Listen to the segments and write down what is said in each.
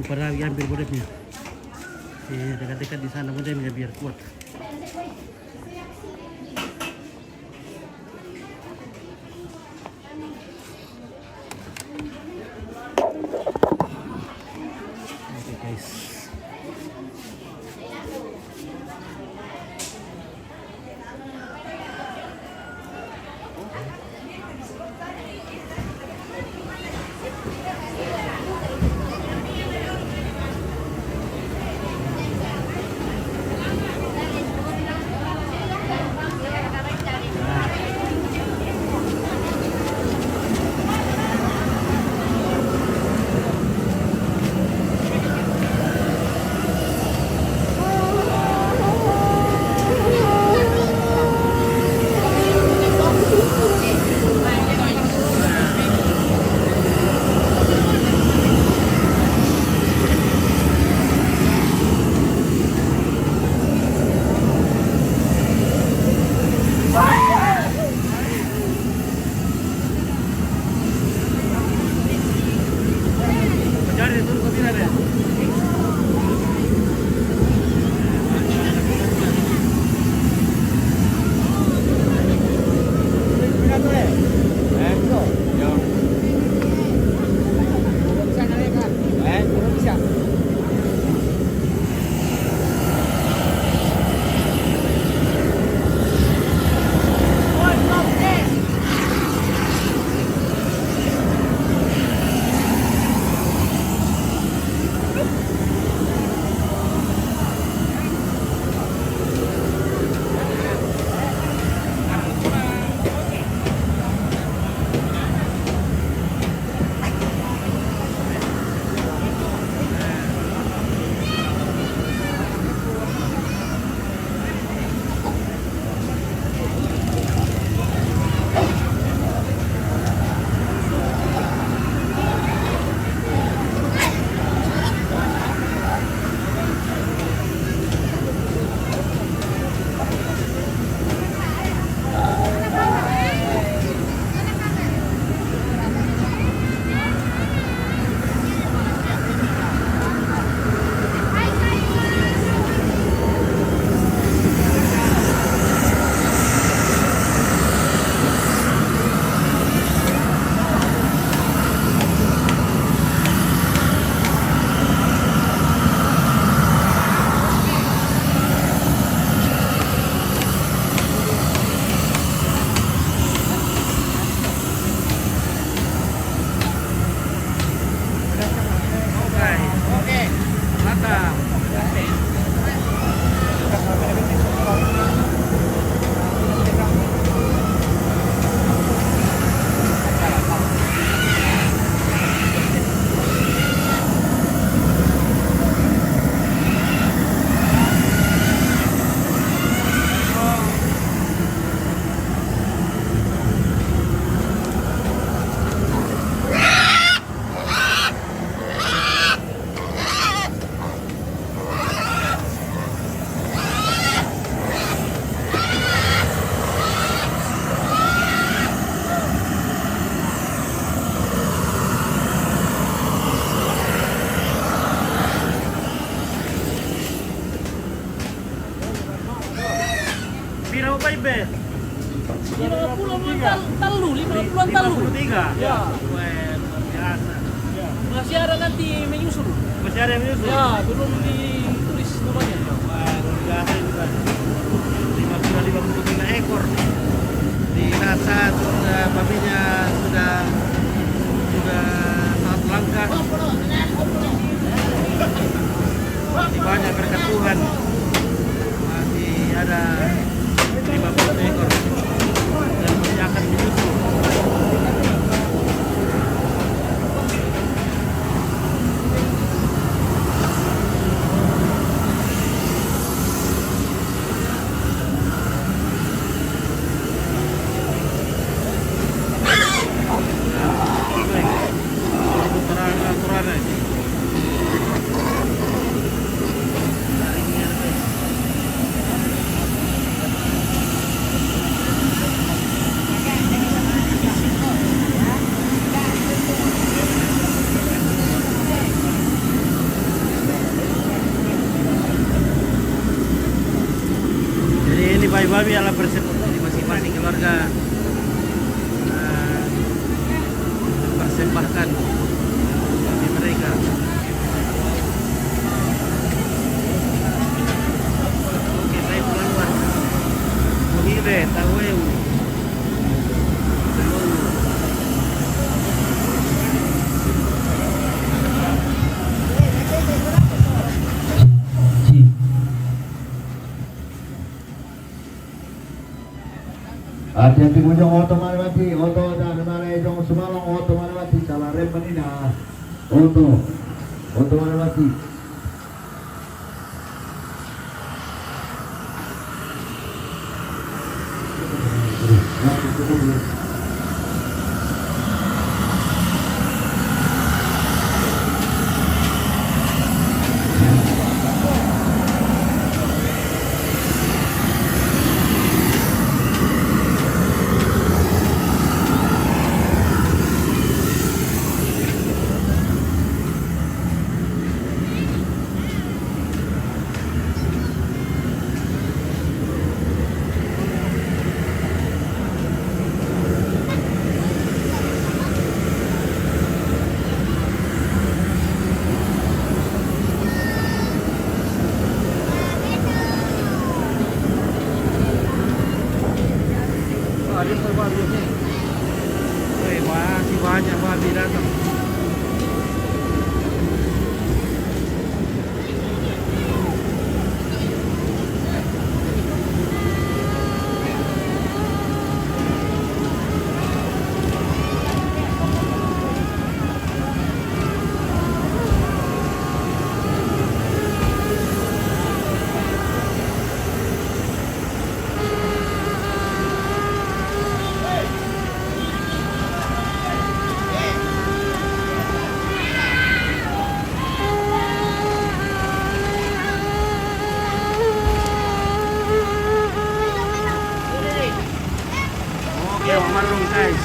pada ambil bodemnya. Dekat-dekat di sana bodemnya biar kuat. Oke guys. Pira apa ibe? 50-an talu, 50-an talu. 53? Ya. Wah, luar biasa. Masih ada nanti menyusul. Masih ada yang menyusul? Ya, belum ditulis namanya. Wah, luar biasa juga. 53 ekor. Dirasa babinya sudah sangat langka. Masih banyak berkat Tuhan. Masih ada 50 ekor dan masih akan menyusul. makan di mereka. Oke, saya pulang luar. Muhire, Taweu. Hati-hati kunjung oto Manawati, oto dan Manajong Sumalong, oto Manawati, salah rem menina, oto Manawati. Masih banyak babi datang. Oke, marung guys.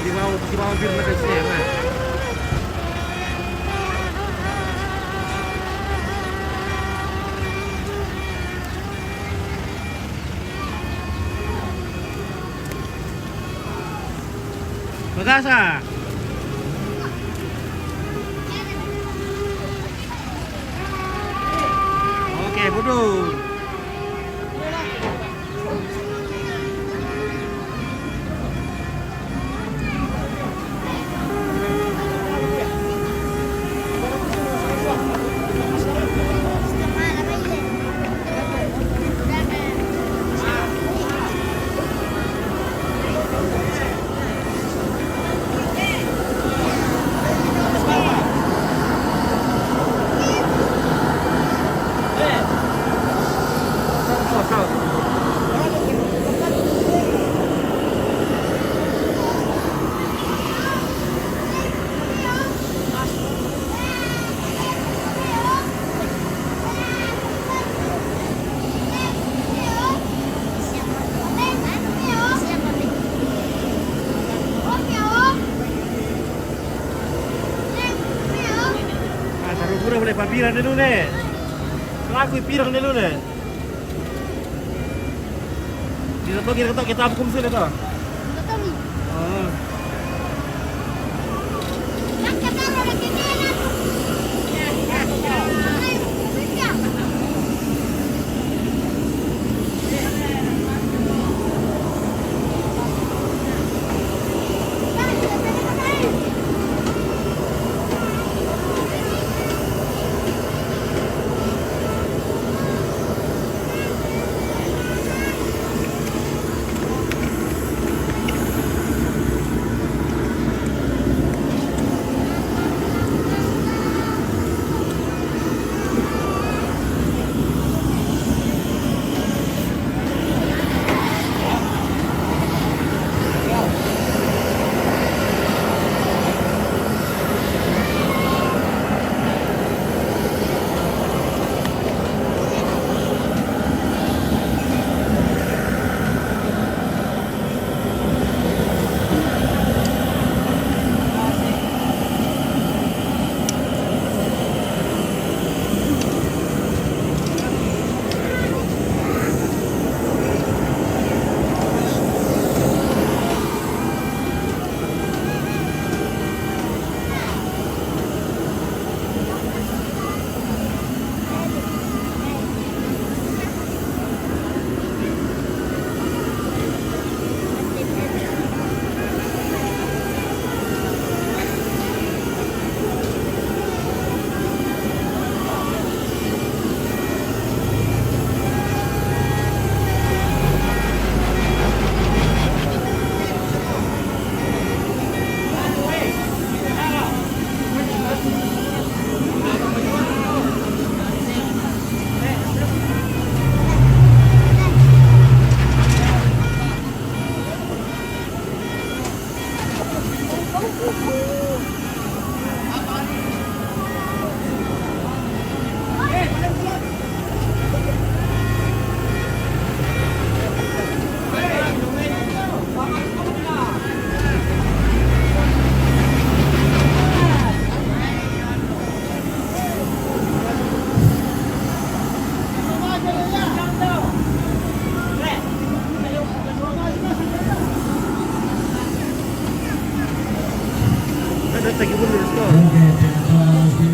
Di bawah bir na kasi Magasa. Oke, bodoh. Pura boleh papirang dulu nih. Lagu pirang dulu nih. Kita hukum sini tuh. Oh. Ada tagi pun di sekolah. Oke, terima kasih.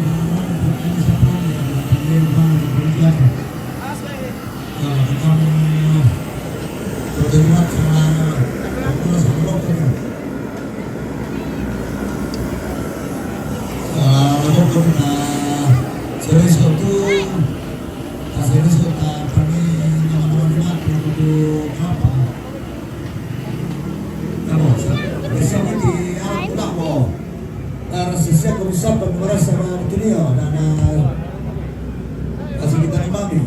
Sisnya komisar pengeras sama dunia dan kasih kita imami.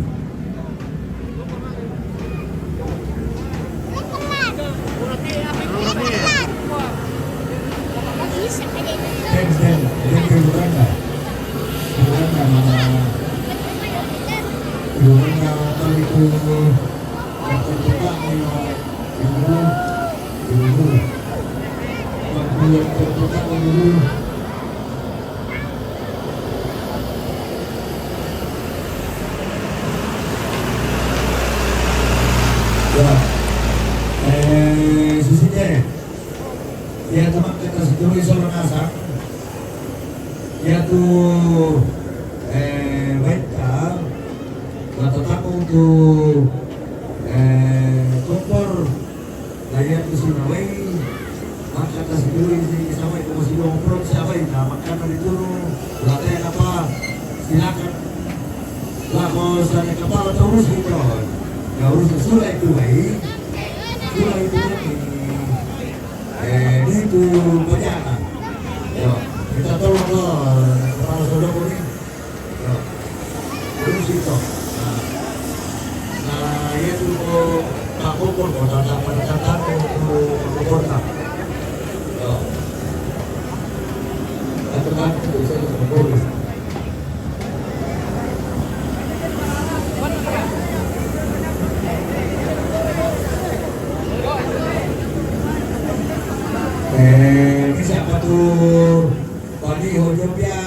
Sisinya ya teman kita sedulur seorang asak yaitu baita tetap untuk kompor layak di Sunawai maka kita sedulur ini sama itu masih ngobrol siapa ini makanan itu latihan apa silakan lakos dan kepala terus gitu ya urus sulai itu baik sulai itu itu banyak ya kita tolong kepala saudara ini ya urus itu nah itu tak kompor kota tak pendekatan untuk kota ya atau kan bisa kompor. Siapa tuh tadi hujung dia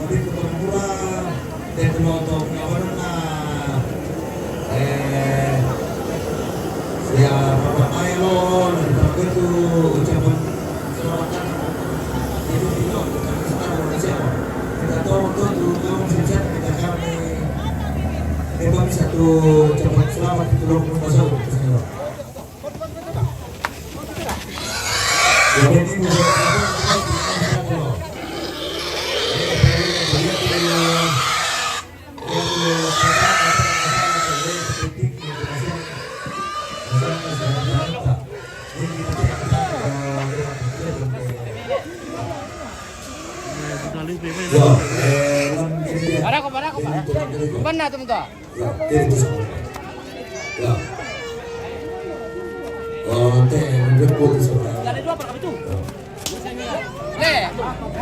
lebih kurang dan penonton kawan siapa Bapak Ailon begitu ucapan selamat itu kita siapa kita tolong tuh kamu sejak kita kami memang satu ucapan selamat itu dong pasal Mana tu muka? Ya. Oh, teh menjemput seorang. Dari dua per itu.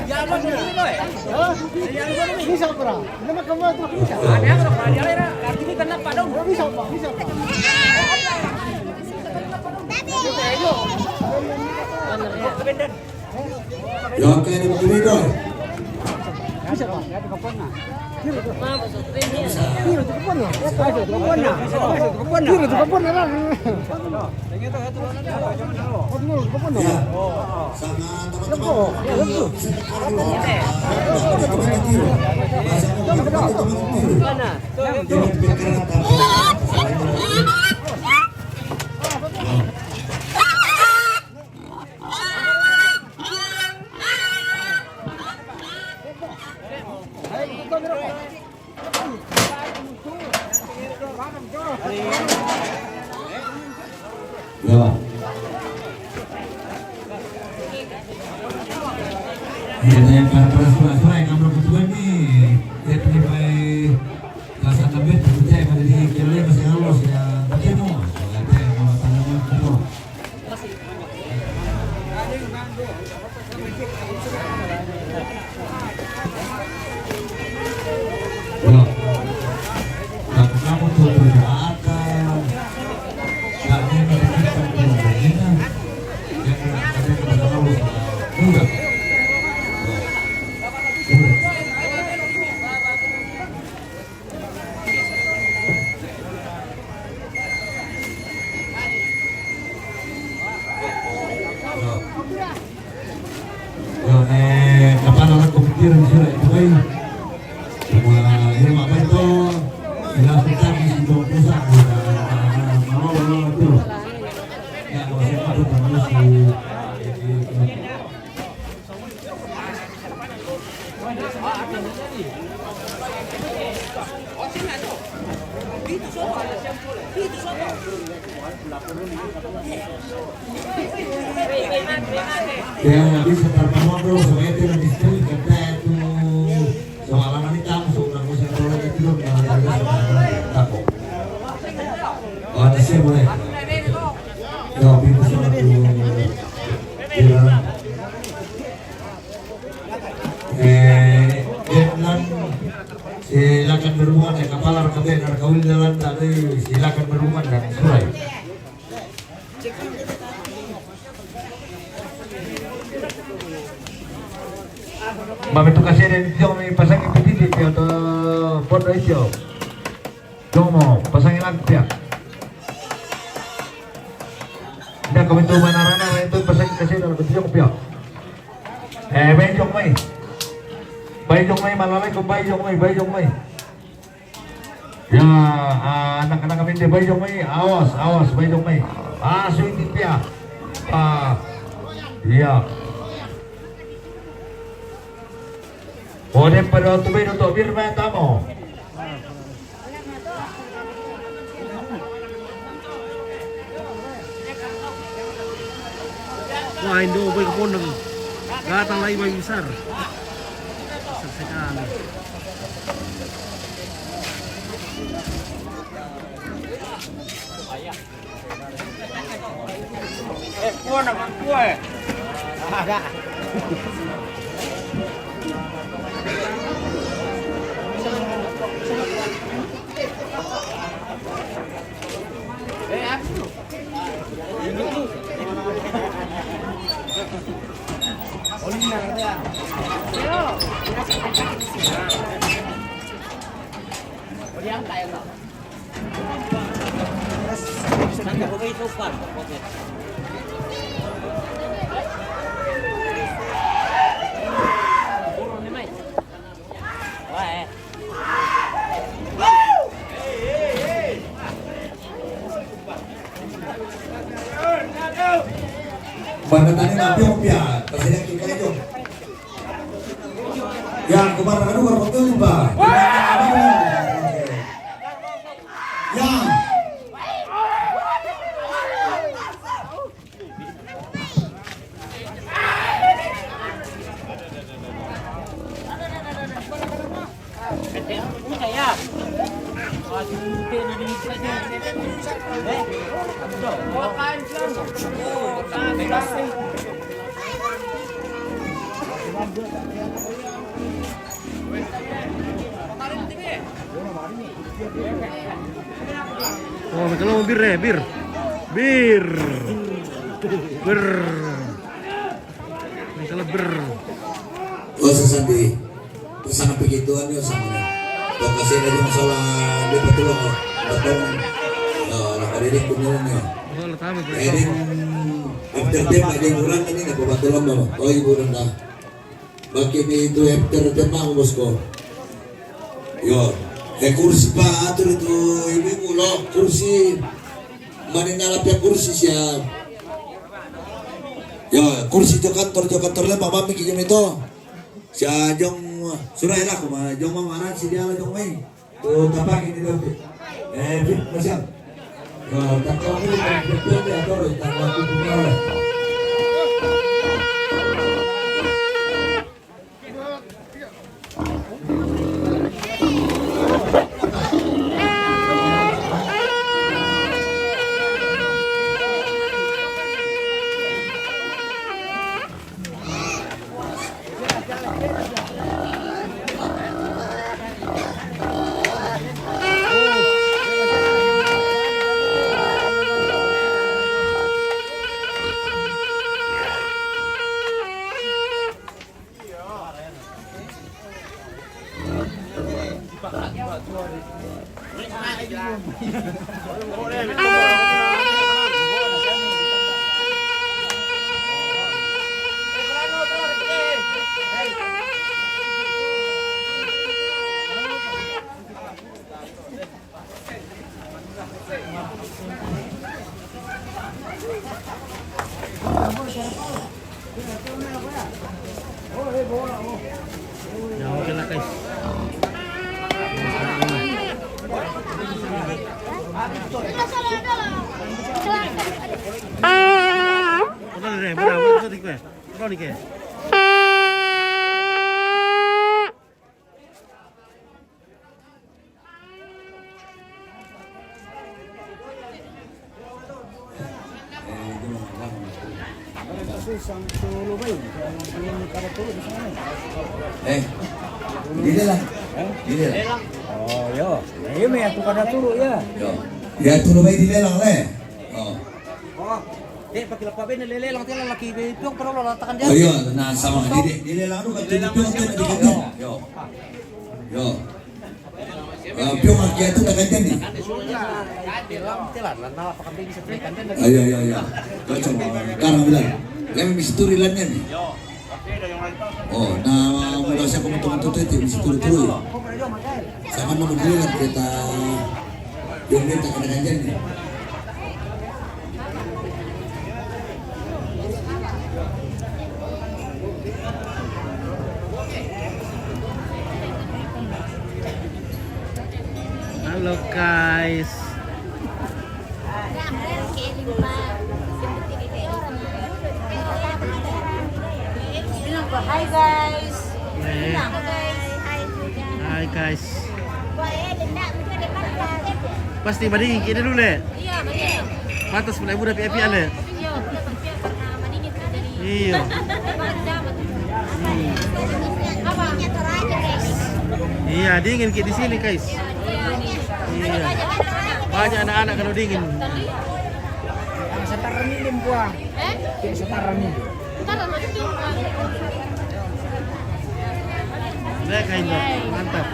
Jangan lupa ini loh. Jangan lupa ini. Bisa pura. Nama kamu itu bisa. Ada yang orang dia ada. Artinya kenapa dong? Bisa pak. Bisa pak. Ya, oke, ini begini dong. Bisa pak. Ya, kapan nak? Kira tu kapan nak? Kira tu kapan nak? Kira tu kapan nak? Ya, sama teman-teman. Ya. Yang para suara yang kamu ketua ini dia terlibat rasa kabel percaya pada diri kira masih halus ya bertemu ada yang mau tanaman semua Wah, dan kamu tuh berjalan, kami menentukan pemainnya, yang kami terlalu mudah. Kapan orang kepikiran sila itu ay semua yang apa itu dilakukan di sebuah pusat mau itu ya masih patut terus kaya bisa terpamah bro supaya tidak disini kita itu soalan wanita soalan musim bola itu takut oh disini boleh ya pintu soal itu Vietnam silakan berhubungan ya kepala RKB dan kawin dalam tadi silakan berhubungan dan surai. Mami tu kasih ada video kami pasangin petit dia atau foto itu. Jomo pasangin lagi dia. Dah kami tu mana itu pasangin kasih dalam video kopi. Bayi jong mai. Bayi jong mai malalai ko bayi jong mai. Ya anak-anak kami dia bayi jong mai awas bayi jong mai. Sweet dia. Iya. Oleh pada waktu ini untuk firman tamu. Wah, Indo boy keponeng. Datang lagi bayi besar. Besar sekali. Kue nama kue. Ada. Bandatannya nabi opia, presiden kita itu. Yang kemarin kan baru betul Pak. Yang Oh, kalau bir ya, bir. Kalau ber. oh sesandi pesanan begituan ya sama. Kalau kasih lagi masalah dia betul loh. Betul. Lah ada kunjungnya. Oh, letame ber. Eding after dem ada bulan ini na pabatulan ba? Oh, ibu dah. Bakit itu after dem ako bosku. Yo, kursi pa atur itu ibu lo kursi maninalap ya kursi siya. Yo, kursi itu kantor lah mama mikir itu. Siya jong surai lah kuma jong mama si dia lah jong mai. Tuh tapak ini dong. Fit macam. Yo, tak tahu ni betul dia atau tak waktu punya lah. Ya, oke lah guys. Udah deh, udah nih gue. Udah nih guys. Dili lang. Dili lang. Oh, yo. Ayo may aku kada turu ya. Yo. Ya tulo may dili lang le. Oh. Oh. Pakilap pa ba nilelelang tila laki bipyong pero lalatakan diyan. Oh yun, nasa mga dili lang ano ka tulipyong din na diganyan. Yo. Yo. Piyong ang kaya ito na ganyan eh. Ay. Kacau, karang bilang. Kami misturi lang yan eh. Oh, na mula siya kumuntung-tuntung ito, misturi tuloy. Sama naman bilang kita yung kita ka na ganyan eh. Halo guys. Hi guys. Hai guys. Pasti bading kita dulu le. Iya, betul. Patas mulai muda PIP ale. Iya, pernah maningin dari. Iya. Apa? Iya, dingin kayak di sini guys. Iya. Banyak anak-anak kalau dingin. Setara milim buah. Setara milim. Lihat kayaknya, mantap.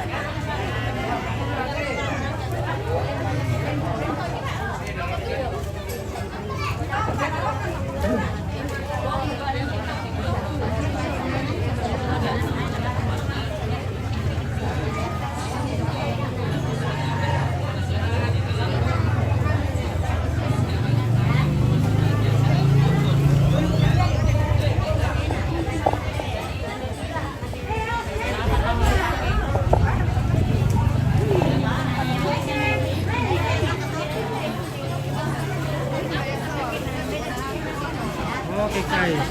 Oke guys.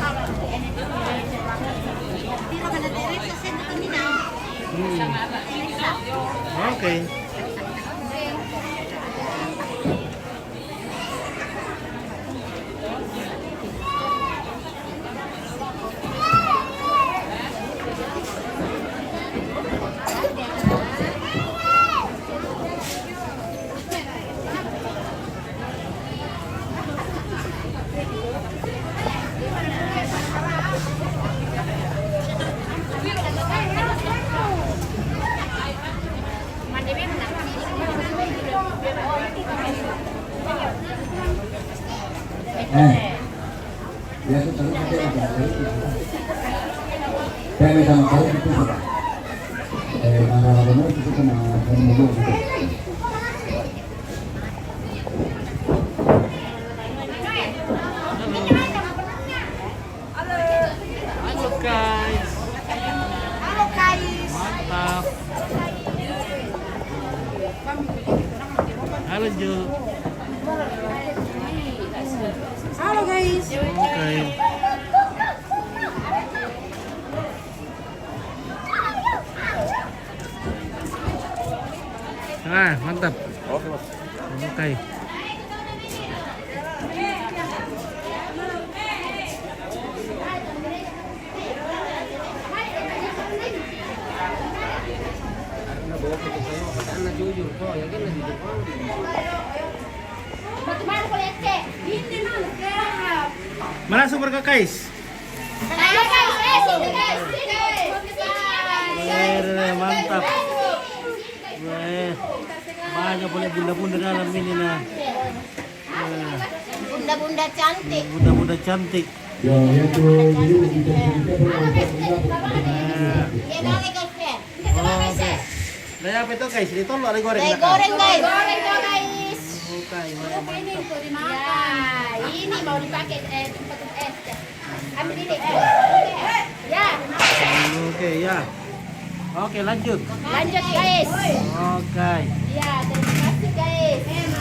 Oke. Ya itu terus ada yang saya memang tahu itu sudah. Mana itu kena mobil itu. Halo guys. Halo guys. Mantap. Halo Jo. Halo guys. Oke. Ah, mantap. Oke. Mana sumber ke guys? Ayo guys, sini guys, sini. Mantap. Banyak boleh bunda-bunda dalam ini nah. Bunda-bunda cantik. Bunda-bunda cantik. Ya, yang tu dulu kita Ya, balik guys ya. Oke. Nah, apa itu guys? Itu lo ada goreng. Saya goreng guys. Goreng dong guys. Oke, Ini tuh dimakan. Ya, ini mau dipakai tempat es. Ambil ini. Ya. Oke, ya. Oke, lanjut. Lanjut guys. Oke. Ya, terima kasih guys.